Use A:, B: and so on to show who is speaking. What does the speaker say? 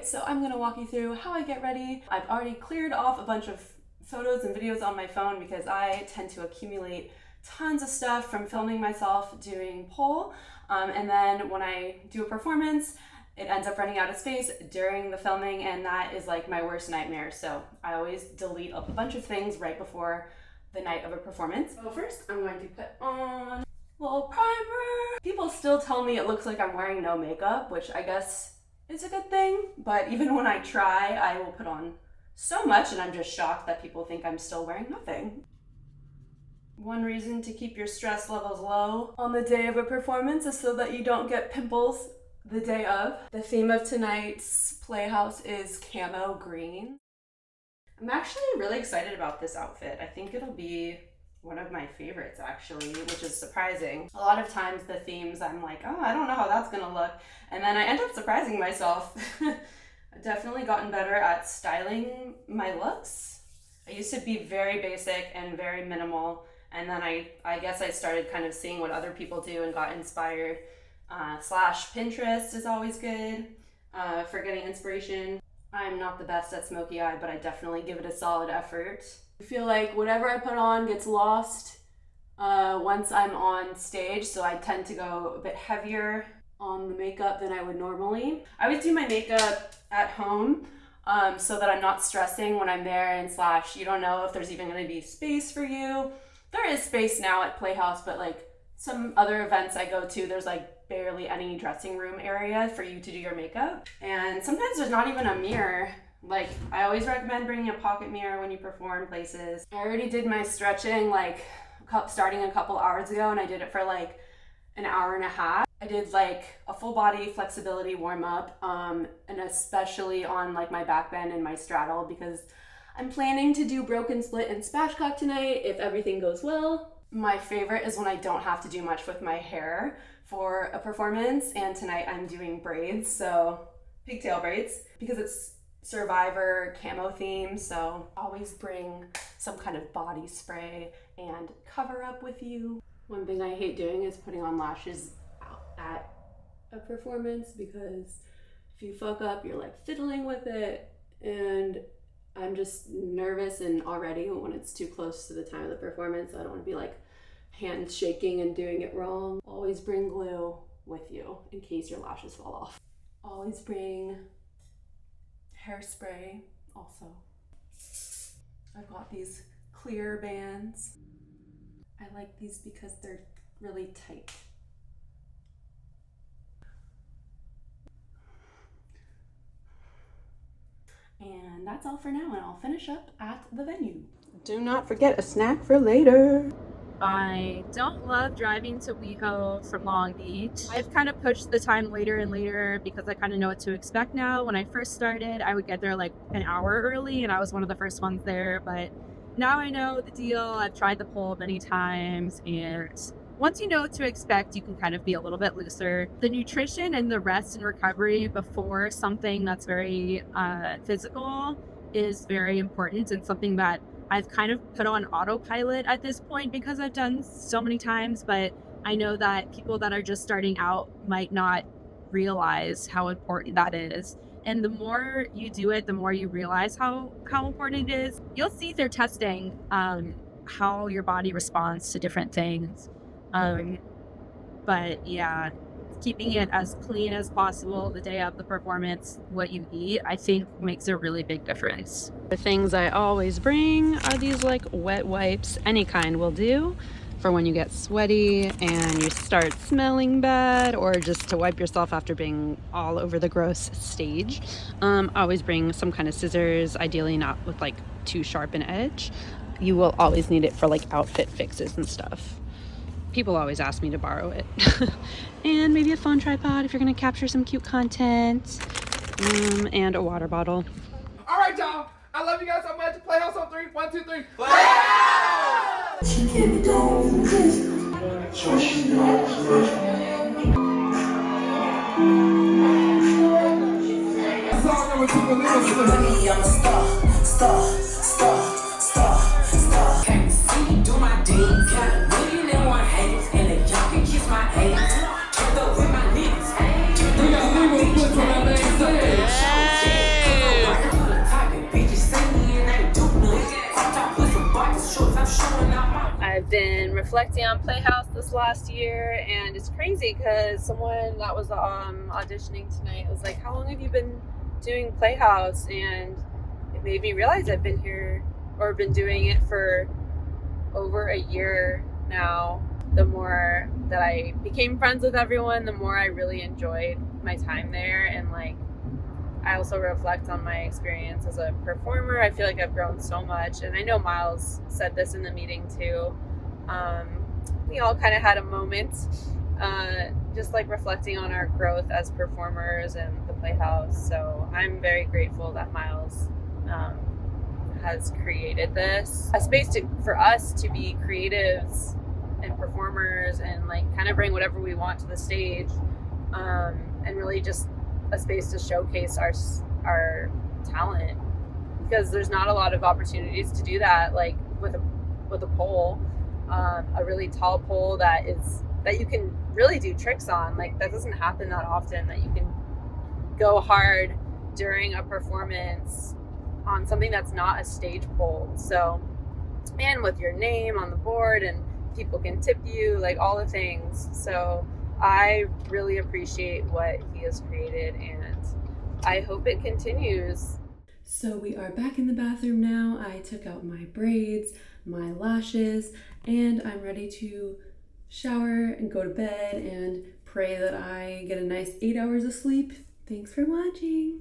A: so I'm gonna walk you through how I get ready. I've already cleared off a bunch of photos and videos on my phone because I tend to accumulate tons of stuff from filming myself doing pole. And then when I do a performance, it ends up running out of space during the filming, and that is like my worst nightmare. So I always delete a bunch of things right before the night of a performance. So first I'm going to put on a little primer. People still tell me it looks like I'm wearing no makeup, which I guess is a good thing. But even when I try, I will put on so much and I'm just shocked that people think I'm still wearing nothing. One reason to keep your stress levels low on the day of a performance is so that you don't get pimples the day of. The theme of tonight's Playhouse is camo green. I'm actually really excited about this outfit. I think it'll be one of my favorites actually, which is surprising. A lot of times the themes I'm like, oh, I don't know how that's gonna look. And then I end up surprising myself. I've definitely gotten better at styling my looks. I used to be very basic and very minimal. And then I guess I started kind of seeing what other people do and got inspired. Slash Pinterest is always good for getting inspiration. I'm not the best at smoky eye, but I definitely give it a solid effort. I feel like whatever I put on gets lost once I'm on stage, so I tend to go a bit heavier on the makeup than I would normally. I would do my makeup at home so that I'm not stressing when I'm there, and slash you don't know if there's even going to be space for you. There is space now at Playhouse, but like some other events I go to, there's like barely any dressing room area for you to do your makeup. And sometimes there's not even a mirror. Like, I always recommend bringing a pocket mirror when you perform places. I already did my stretching like starting a couple hours ago, and I did it for like an hour and a half. I did like a full body flexibility warm up, and especially on like my back bend and my straddle, because I'm planning to do broken split and spatchcock tonight if everything goes well. My favorite is when I don't have to do much with my hair for a performance, and tonight I'm doing braids, so pigtail braids, because it's Survivor camo theme, so always bring some kind of body spray and cover up with you. One thing I hate doing is putting on lashes at a performance, because if you fuck up, you're like fiddling with it, and I'm just nervous and already when it's too close to the time of the performance. I don't want to be like hands shaking and doing it wrong. Always bring glue with you in case your lashes fall off. Always bring hairspray also. I've got these clear bands. I like these because they're really tight. And that's all for now, and I'll finish up at the venue. Do not forget a snack for later. I don't love driving to WeHo from Long Beach. I've kind of pushed the time later and later because I kind of know what to expect now. When I first started, I would get there like an hour early, and I was one of the first ones there, but now I know the deal. I've tried the pole many times, and once you know what to expect, you can kind of be a little bit looser. The nutrition and the rest and recovery before something that's very physical is very important, and something that I've kind of put on autopilot at this point because I've done so many times, but I know that people that are just starting out might not realize how important that is. And the more you do it, the more you realize how important it is. You'll see through testing how your body responds to different things. But yeah, keeping it as clean as possible the day of the performance, what you eat, I think makes a really big difference. The things I always bring are these like wet wipes, any kind will do, for when you get sweaty and you start smelling bad, or just to wipe yourself after being all over the gross stage. Always bring some kind of scissors, ideally not with like too sharp an edge. You will always need it for like outfit fixes and stuff. People always ask me to borrow it. And maybe a phone tripod if you're gonna capture some cute content, and a water bottle.
B: All right, y'all. I love you guys so much. Playhouse on 3. 1, 2, 3. Playhouse! She can't go crazy. So she knows. Song number 2, I'm a star. Can't see me do my deeds. Kinda winning and one hate. And if y'all can kiss my ass, turn up with my niggas. We got Lebowsplitz on that main stage.
A: reflecting on Playhouse this last year, and it's crazy because someone that was auditioning tonight was like, how long have you been doing Playhouse? And it made me realize I've been here or been doing it for over a year now. The more that I became friends with everyone, the more I really enjoyed my time there. And like, I also reflect on my experience as a performer. I feel like I've grown so much, and I know Miles said this in the meeting too. We all kind of had a moment, just like reflecting on our growth as performers and the Playhouse. So I'm very grateful that Miles has created this, a space for us to be creatives and performers and like kind of bring whatever we want to the stage, and really just a space to showcase our talent, because there's not a lot of opportunities to do that, like with a pole, a really tall pole that you can really do tricks on. Like that doesn't happen that often, that you can go hard during a performance on something that's not a stage pole. So, and with your name on the board, and people can tip you, like all the things. So I really appreciate what he has created, and I hope it continues. So we are back in the bathroom now. I took out my braids, my lashes, and I'm ready to shower and go to bed and pray that I get a nice 8 hours of sleep. Thanks for watching.